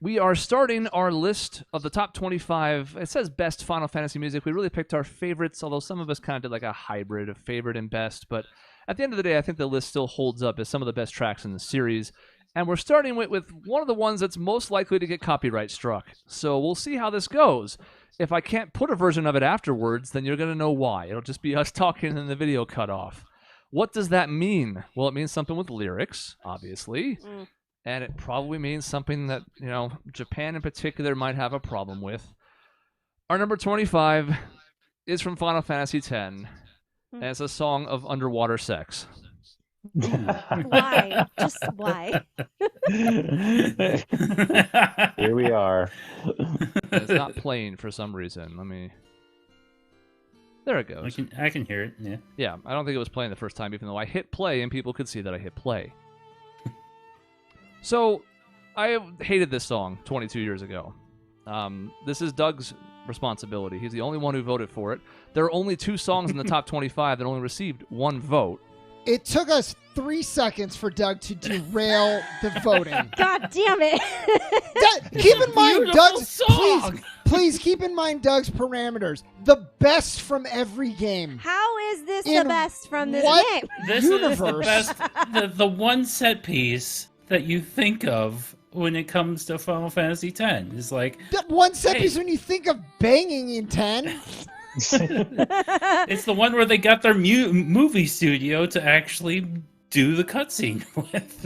We are starting our list of the top 25. It says best Final Fantasy music. We really picked our favorites, although some of us kind of did like a hybrid of favorite and best. But at the end of the day, I think the list still holds up as some of the best tracks in the series. And we're starting with one of the ones that's most likely to get copyright struck. So we'll see how this goes. If I can't put a version of it afterwards, then you're going to know why. It'll just be us talking and the video cut off. What does that mean? Well, it means something with lyrics, obviously. And it probably means something that, Japan in particular might have a problem with. Our number 25 is from Final Fantasy X, and it's a song of underwater sex. Why? Just why? Here we are. It's not playing for some reason. There it goes. I can hear it, yeah. Yeah, I don't think it was playing the first time, even though I hit play and people could see that I hit play. So, I hated this song 22 years ago. This is Doug's responsibility. He's the only one who voted for it. There are only 2 songs in the top 25 that only received 1 vote. It took us 3 seconds for Doug to derail the voting. God damn it. Keep in mind, Doug's song. Please keep in mind Doug's parameters. The best from every game. How is this the In best from this what game? This universe? is the best, the one set piece that you think of when it comes to Final Fantasy X. Is like That one set piece when you think of banging in 10. it's the one where they got their movie studio to actually do the cutscene with.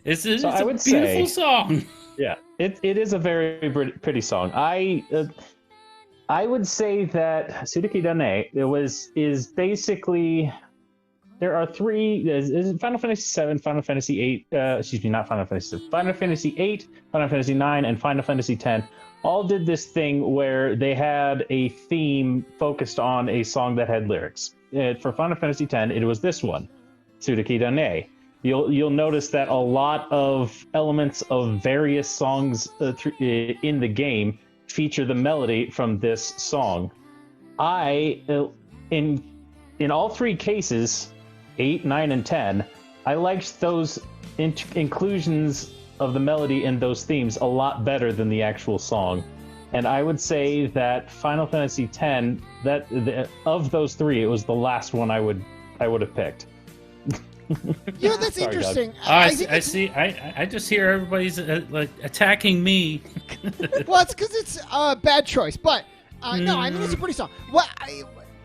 It's a beautiful song. Yeah, it is a very pretty song. I would say that Suteki Dane is basically, there are 3 Final Fantasy VII, Final Fantasy VIII, not Final Fantasy VII, Final Fantasy VIII, Final Fantasy IX, and Final Fantasy X all did this thing where they had a theme focused on a song that had lyrics. For Final Fantasy X, it was this one, Suteki Dane. You'll notice that a lot of elements of various songs in the game feature the melody from this song. In all 3 cases, 8, 9, and 10, I liked those inclusions of the melody in those themes a lot better than the actual song. And I would say that Final Fantasy X, of those 3, it was the last one I would have picked. That's Sorry, interesting. I see. I just hear everybody's attacking me. Well, it's because it's a bad choice. But no, I mean, it's a pretty song. What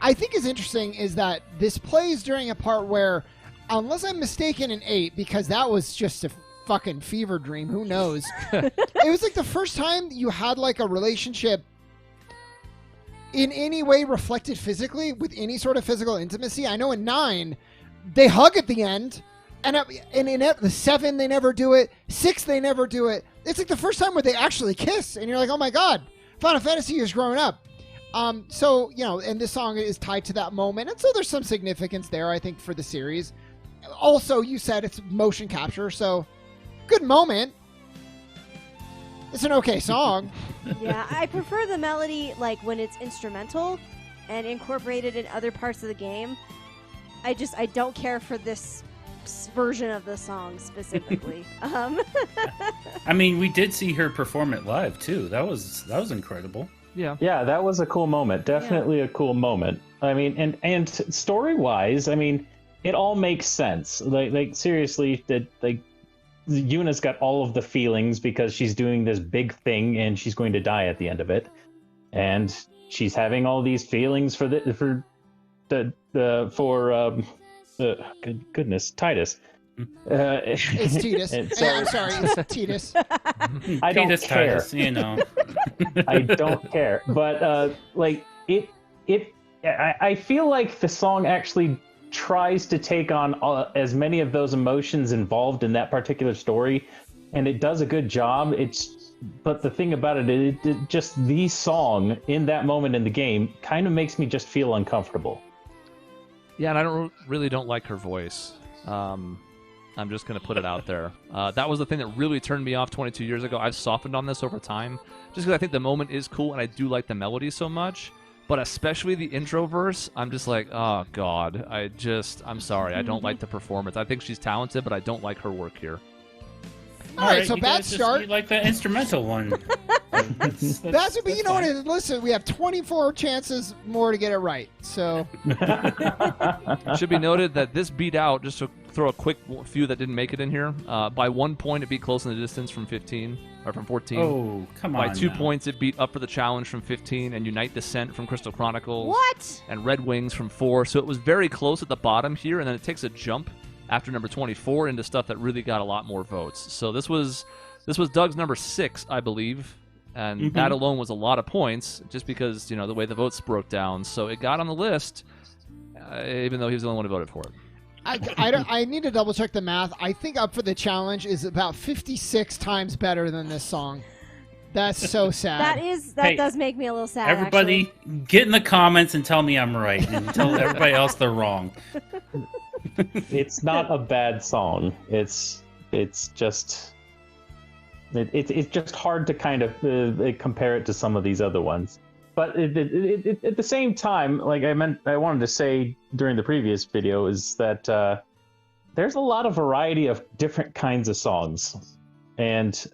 I think is interesting is that this plays during a part where, unless I'm mistaken, in 8, because that was just a fucking fever dream. Who knows? It was like the first time you had like a relationship in any way reflected physically with any sort of physical intimacy. I know in 9, they hug at the end, and in the 7 they never do it. 6 they never do it. It's like the first time where they actually kiss, and you're like, oh my god, Final Fantasy is growing up. So and this song is tied to that moment, and so there's some significance there, I think, for the series. Also, you said it's motion capture, so good moment. It's an okay song. Yeah, I prefer the melody like when it's instrumental and incorporated in other parts of the game. I don't care for this version of the song specifically. I mean, we did see her perform it live too. That was incredible. Yeah. Yeah, that was a cool moment. Definitely a cool moment. I mean, and story-wise, I mean, it all makes sense. Like seriously, that Yuna's got all of the feelings because she's doing this big thing and she's going to die at the end of it, and she's having all these feelings for goodness, Titus. It's Titus. I'm sorry, it's Titus. I don't Titus, care. Titus, I don't care. But I feel like the song actually tries to take on as many of those emotions involved in that particular story, and it does a good job. But the thing about it just the song in that moment in the game kind of makes me just feel uncomfortable. Yeah, and I don't like her voice. I'm just going to put it out there. That was the thing that really turned me off 22 years ago. I've softened on this over time, just because I think the moment is cool, and I do like the melody so much. But especially the intro verse, I'm just like, oh, God. I'm sorry. I don't like the performance. I think she's talented, but I don't like her work here. All right, so you bad guys just start. need, like the instrumental one. That's but you know what? Listen, we have 24 chances more to get it right. So It should be noted that this beat out, just to throw a quick few that didn't make it in here, by 1 point it beat Close in the Distance from 15, or from 14. Oh, come on. By 2 now. points it beat Up for the Challenge from 15, and Unite Descent from Crystal Chronicles. What? And Red Wings from 4. So it was very close at the bottom here, and then it takes a jump after number 24 into stuff that really got a lot more votes. So this was Doug's number 6, I believe. And that alone was a lot of points, just because, you know, the way the votes broke down. So it got on the list, even though he was the only one who voted for it. I need to double check the math. I think Up for the Challenge is about 56 times better than this song. That's so sad. That does make me a little sad. Everybody, get in the comments and tell me I'm right, and tell everybody else they're wrong. It's not a bad song. It's just hard to kind of compare it to some of these other ones. But at the same time, like I wanted to say during the previous video, is that there's a lot of variety of different kinds of songs, and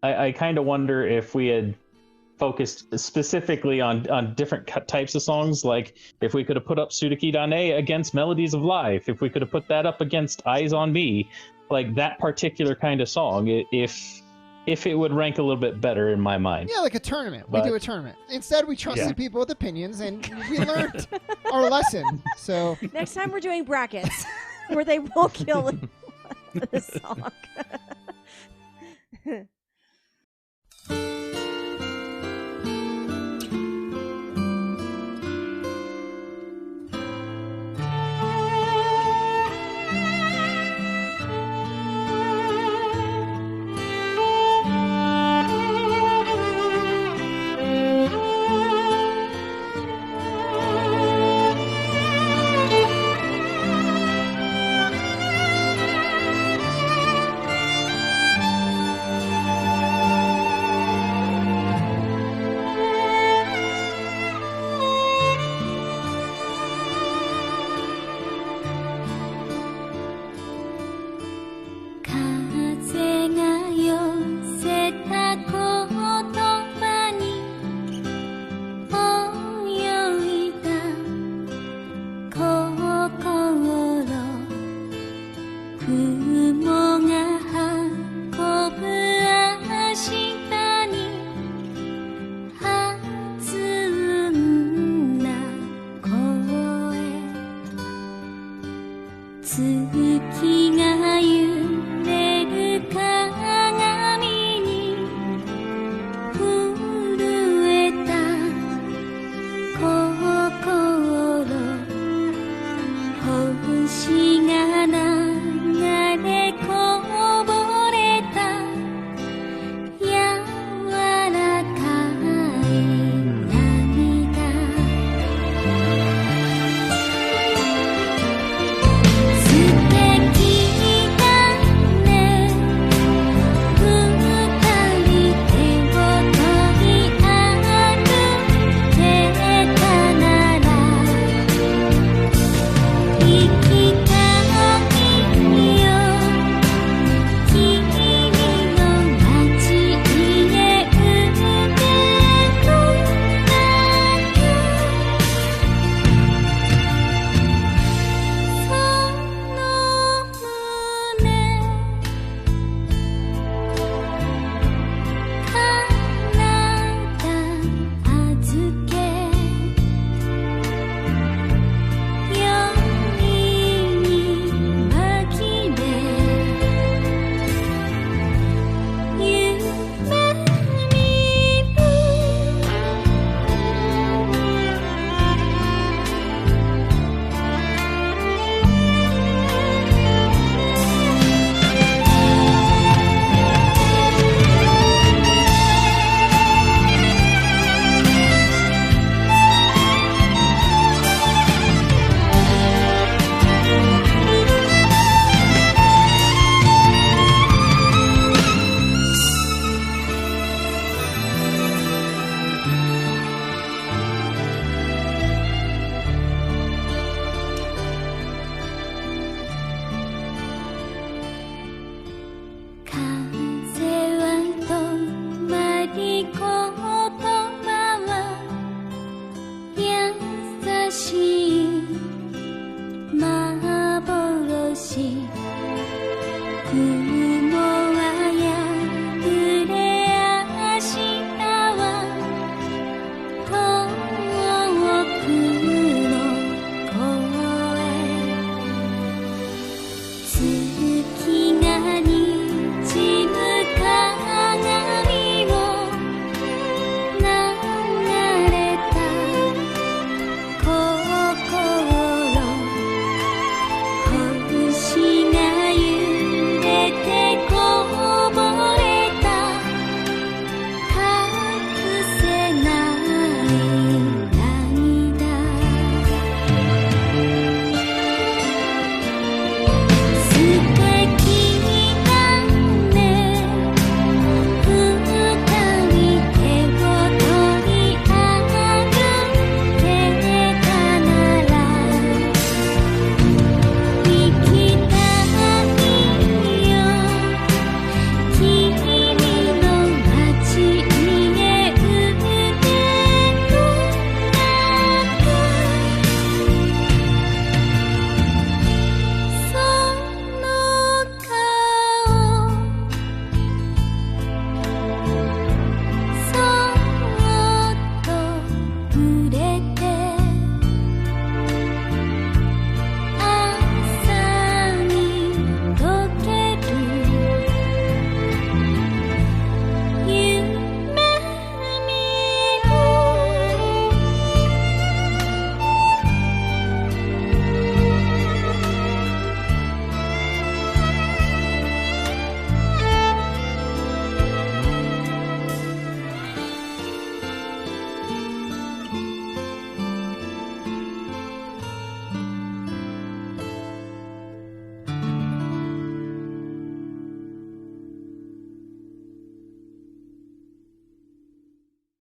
I kind of wonder if we had focused specifically on different types of songs, like if we could have put up Suteki Dane against Melodies of Life, if we could have put that up against Eyes on Me, like that particular kind of song, if it would rank a little bit better in my mind. Yeah, like a tournament. We do a tournament. Instead, we trusted people with opinions, and we learned our lesson. So next time we're doing brackets where they won't kill the song.